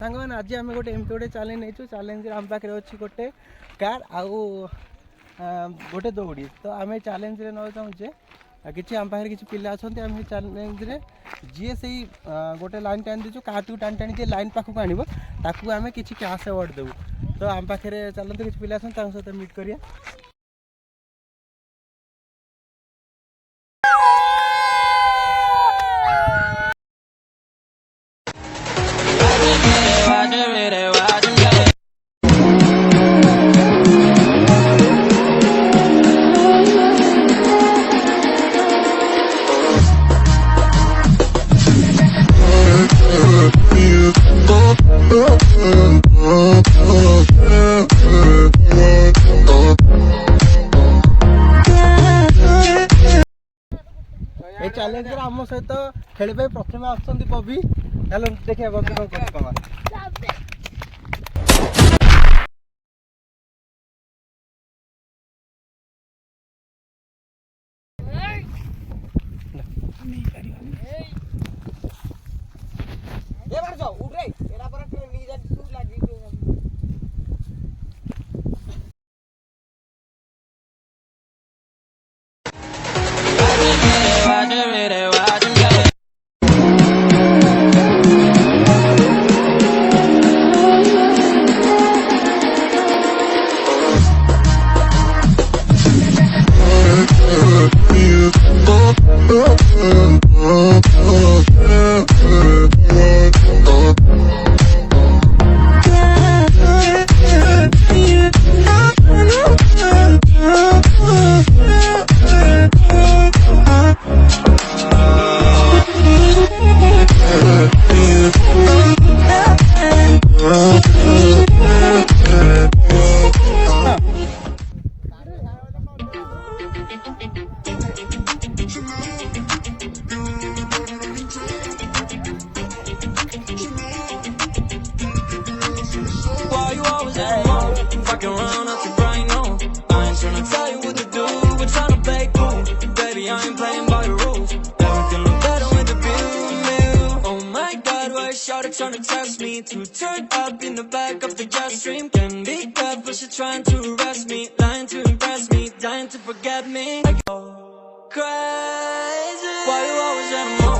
सांग मैंने आज आम गोटे एमती गोटे चैलेंज नहीं चैलेंज आम पाखे अच्छी गोटे कार आउ गोटे दौड़ी तो आम चैलेंज ना चाहूचे कि आम पाखे किसी पिला अच्छा आम चैलेंज जी से गोटे लाइन टाणी दीचु क्या टाणी टाणी जी लाइन पाखक आण ताकू आम कि कैश अवार्ड देवु तो आम पाखे चलते किसी पिला अच्छा सहित मीट करिया। ये चैलेंज आम सहित खेल प्रथम आसुँच बबी हेलो देखिए बबी कौन कमा Fucking around up to bright no. I ain't tryna tell you what to do. We're tryna play cool. Baby, I ain't playing by the rules. Everything look better with the view. Oh my god, why is shawty tryna test me? To turn up in the back of the jet stream. Can be tough, but she's trying to arrest me. Lying to impress me, dying to forget me. I go crazy. Why you always at home?